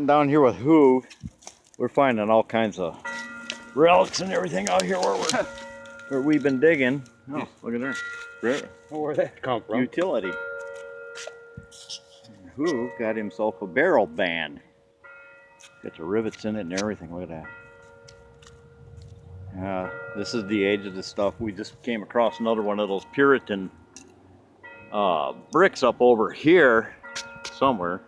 Down here with who, we're finding all kinds of relics and everything out here where we've been digging. Oh, look at there. Great. Oh, where'd that come from? Utility. Who got himself a barrel band. Got the rivets in it and everything. Look at that. This is the age of this stuff. We just came across another one of those Puritan bricks up over here somewhere.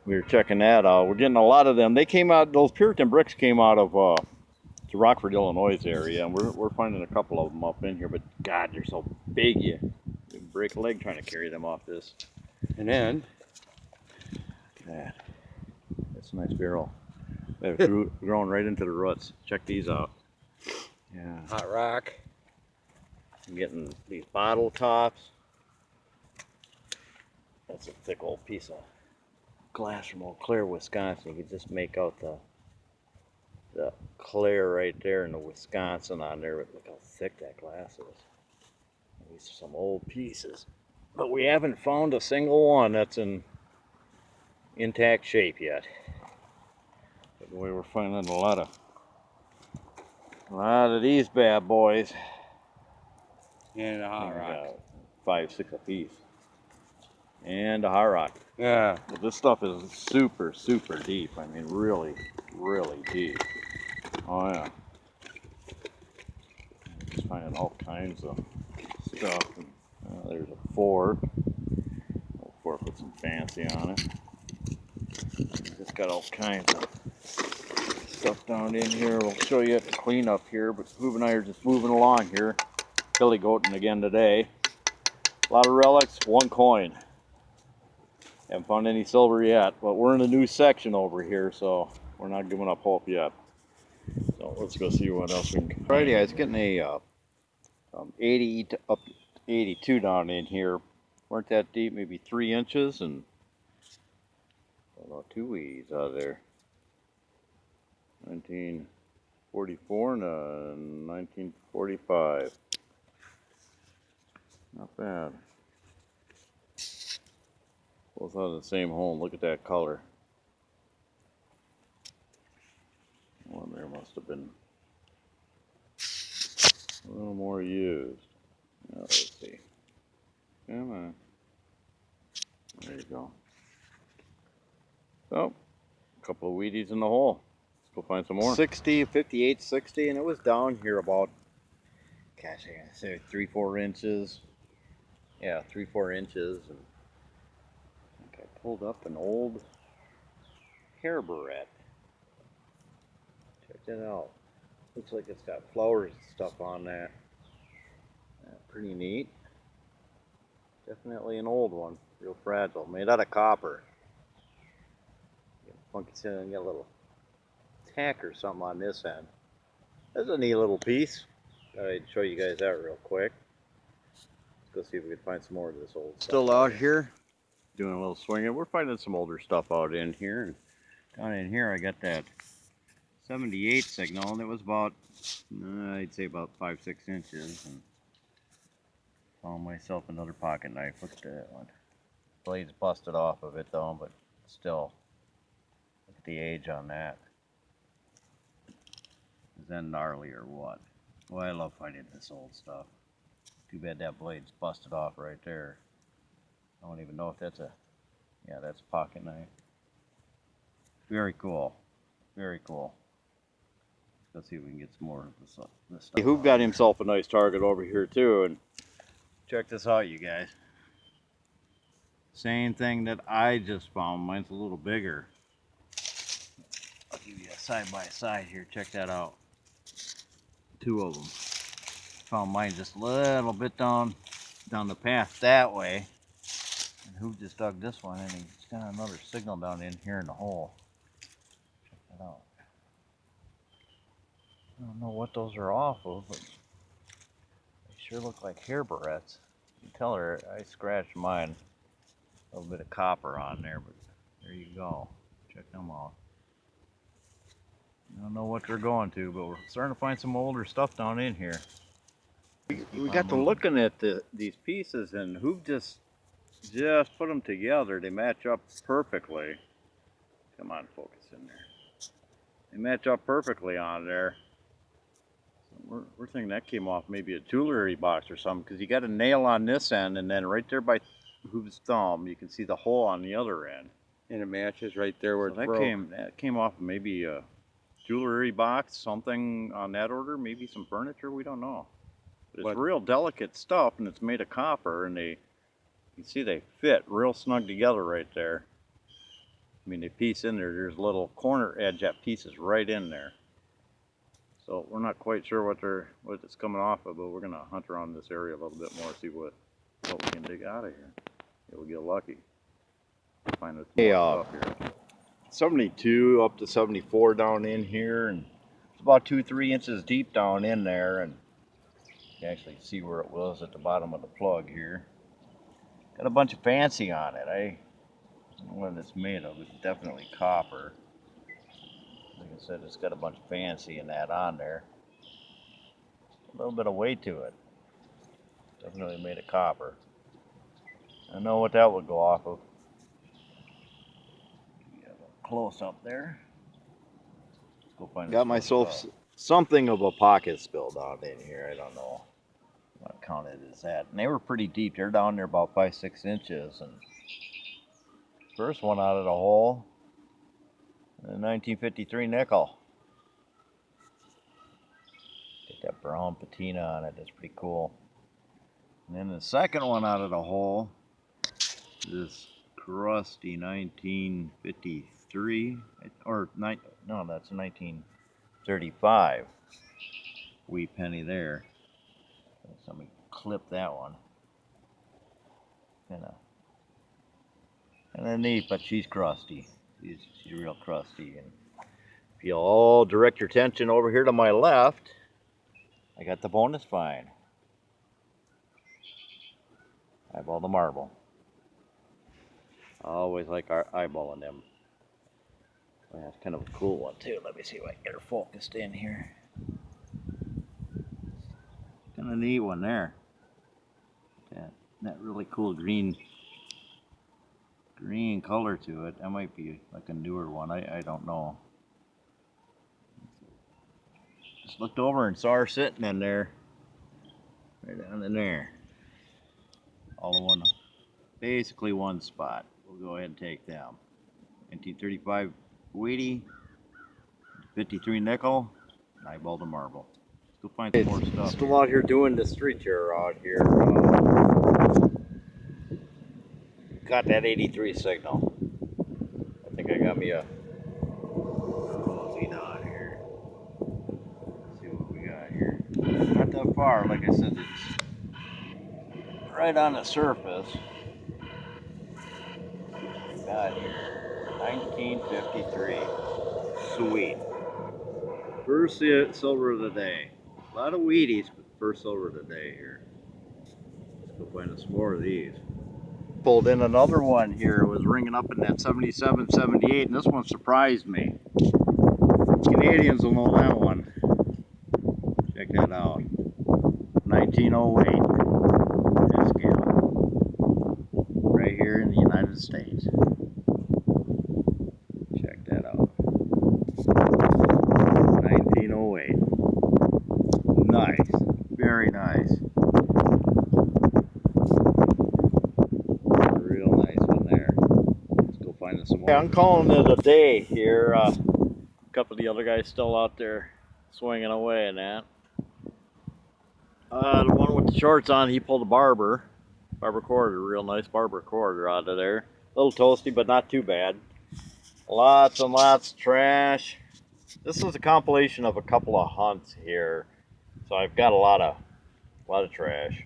We were checking that out. We're getting a lot of them. They came out, those Puritan bricks came out of the Rockford, Illinois area, and we're finding a couple of them up in here, but God, they're so big, you break a leg trying to carry them off this. And then, look at that. That's a nice barrel. They're growing right into the roots. Check these out. Yeah. hot rock. I'm getting these bottle tops. That's a thick old piece of glass from Eau Claire, Wisconsin. You can just make out the clear right there in the Wisconsin on there. Look how thick that glass is. These are some old pieces. But we haven't found a single one that's in intact shape yet. But we were finding a lot of these bad boys. And a hot rock. 5, 6 a piece. And a hot rock. Yeah. But this stuff is super, super deep. I mean, really, really deep. Oh yeah. Just finding all kinds of stuff. And, there's a fork. Old fork with some fancy on it. Just got all kinds of stuff down in here. We'll show you at the cleanup here, but Hoove and I are just moving along here. Billy goating again today. A lot of relics, 1 coin. Haven't found any silver yet, but we're in a new section over here, so we're not giving up hope yet. So let's go see what else we can. Alrighty, I was getting a 80 to up 82 down in here. Weren't that deep, maybe 3 inches, and about 2 weeds out of there. 1944 and 1945. Not bad. Both out of the same home. Look at that color. One there must have been a little more used. Now let's see. Come on. There you go. So, a couple of weedies in the hole. Let's go find some more. 60, 58, 60, and it was down here about, gosh, I gotta say 3-4 inches. Yeah, 3-4 inches. And I think I pulled up an old hair barrette. Check that out. Looks like it's got flowers and stuff on that. Pretty neat. Definitely an old one. Real fragile. Made out of copper. Funky sound, get a little tack or something on this end. That's a neat little piece. Thought I'd show you guys that real quick. Let's go see if we can find some more of this old stuff. Still out here, doing a little swinging. We're finding some older stuff out in here. And down in here I got that 78 signal, and it was about, I'd say about 5-6 inches. And found myself another pocket knife. Look at that one. Blade's busted off of it though, but still. Look at the age on that. Is that gnarly or what? Well, I love finding this old stuff. Too bad that blade's busted off right there. I don't even know if that's a, yeah, that's a pocket knife. Very cool. Very cool. Let's see if we can get some more of this stuff. Who got himself a nice target over here too, and check this out, you guys. Same thing that I just found. Mine's a little bigger. I'll give you a side by side here. Check that out. 2 of them. Found mine just a little bit down the path that way. And who just dug this one? And he's got another signal down in here in the hole. Check that out. I don't know what those are off of, but they sure look like hair barrettes. You can tell her I scratched mine. A little bit of copper on there, but there you go. Check them out. I don't know what they're going to, but we're starting to find some older stuff down in here. We got to looking at these pieces, and who just put them together. They match up perfectly. Come on, focus in there. They match up perfectly on there. So we're thinking that came off maybe a jewelry box or something, because you got a nail on this end, and then right there by Hoov's thumb, you can see the hole on the other end. And it matches right there where So it's broke. that came off maybe a jewelry box, something on that order, maybe some furniture, we don't know. But it's real delicate stuff, and it's made of copper, and you can see they fit real snug together right there. I mean, they piece in there. There's a little corner edge that pieces right in there. So we're not quite sure what it's coming off of, but we're gonna hunt around this area a little bit more, see what we can dig out of here. We'll get lucky. Find some more stuff here. 72 up to 74 down in here, and it's about 2-3 inches deep down in there, and you can actually see where it was at the bottom of the plug here. Got a bunch of fancy on it. I don't know what it's made of. It's definitely copper. Like I said, it's got a bunch of fancy in that on there. A little bit of weight to it. Definitely made of copper. I know what that would go off of. Close up there. Let's go find. Got myself something of a pocket spill down in here. I don't know what count it is at. And they were pretty deep. They're down there about 5-6 inches. And first one out of the hole, a 1953 nickel. Get that brown patina on it. That's pretty cool. And then the second one out of the hole, this crusty 1953, or no, that's a 1935 wee penny there. Somebody clip that one. Kinda neat, but she's crusty. She's real crusty. And if you'll all direct your attention over here to my left, I got the bonus find. Eyeball the marble. I always like eyeballing them. Well, that's kind of a cool one too. Let me see if I can get her focused in here. Kind of neat one there. That really cool green color to it. That might be like a newer one. I don't know. Just looked over and saw her sitting in there. Right down in there. All in one, basically one spot. We'll go ahead and take them. 1935 Wheatie, 53 nickel, and eyeball the marble. Let's go find some more stuff. Still out here doing the street tour out here. Got that 83 signal. I think I got me a closing on here. Let's see what we got here. Not that far, like I said, it's right on the surface. Got here 1953. Sweet. First silver of the day. A lot of Wheaties, but first silver of the day here. Let's go find some more of these. Pulled in another one here. It was ringing up in that 77, 78, and this one surprised me. Canadians will know that one. Check that out. 1908. Scale. Right here in the United States. Check that out. 1908. Nice. Very nice. Real nice one there. Let's go find us some more. I'm calling it a day here. A couple of the other guys still out there swinging away and that. The one with the shorts on, he pulled a barber quarter, real nice barber quarter out of there. A little toasty, but not too bad. Lots and lots of trash. This is a compilation of a couple of hunts here, so I've got a lot of trash.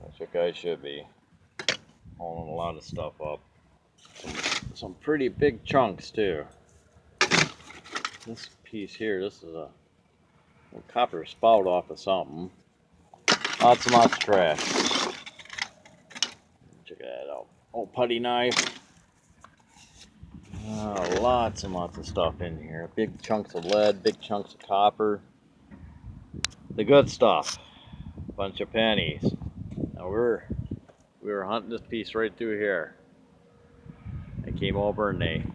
That's what guys should be hauling a lot of stuff up. Some pretty big chunks too. This piece here, this is a copper spout off of something. Lots and lots of trash. Check that out. Old putty knife. Lots and lots of stuff in here. Big chunks of lead, big chunks of copper. The good stuff. Bunch of pennies. Now we were hunting this piece right through here. They came over and they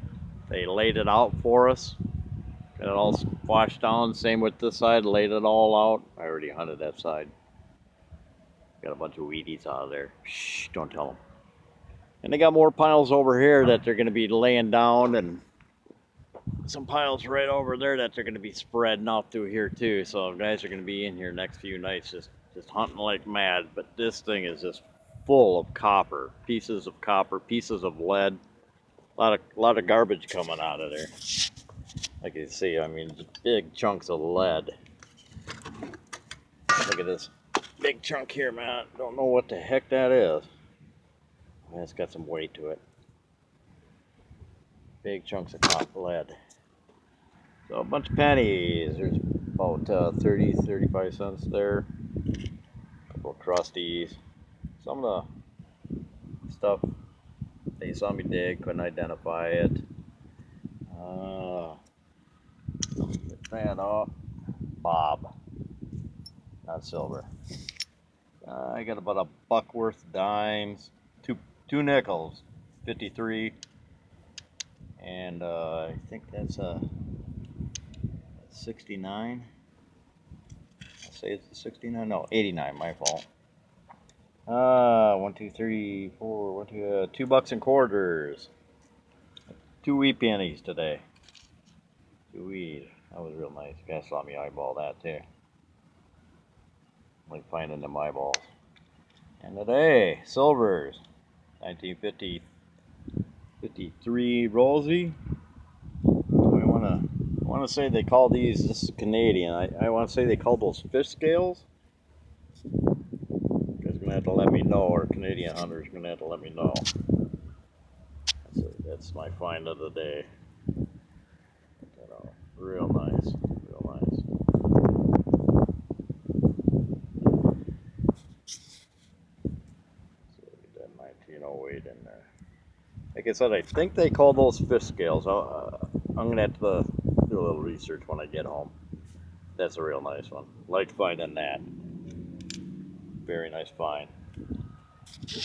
They laid it out for us. Got it all washed down. Same with this side, laid it all out. I already hunted that side. Got a bunch of weedies out of there. Shh, don't tell them. And they got more piles over here that they're going to be laying down, and some piles right over there that they're going to be spreading out through here too. So guys are going to be in here next few nights just hunting like mad. But this thing is just full of copper, pieces of lead. A lot of garbage coming out of there. Like you see, I mean, big chunks of lead. Look at this big chunk here, man. Don't know what the heck that is. Man, it's got some weight to it. Big chunks of copper lead. So a bunch of pennies. There's about 30, 35 cents there. A couple of crusties. Some of the stuff they saw me dig, couldn't identify it. Get that off. Bob, not silver. I got about a buck worth of dimes, two nickels, 53, and I think that's a 69. I say it's a 69. No, 89. My fault. 1, 2, 3, 4. 1, 2, $2 and quarters. 2 wheat pennies today. 2 wheat. That was real nice. You guys saw me eyeball that too. Like finding them eyeballs. And today, silvers. 1950, 53 Rosie. I want to say they call these. This is Canadian. I want to say they call those fish scales. You guys are gonna have to let me know, or Canadian hunters are gonna have to let me know. That's my find of the day. Real nice, real nice. So get that 1908 in there. Like I said, I think they call those fish scales. I'm gonna have to do a little research when I get home. That's a real nice one. Like finding that. Very nice find.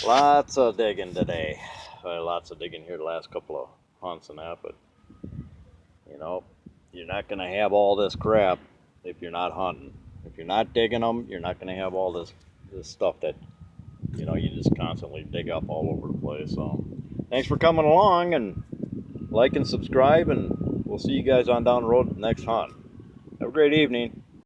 Lots of digging today. Lots of digging here the last couple of hunts and that, but you know, you're not going to have all this crap if you're not hunting. If you're not digging them, you're not going to have all this stuff that, you know, you just constantly dig up all over the place. So thanks for coming along, and like and subscribe, and we'll see you guys on down the road to the next hunt. Have a great evening.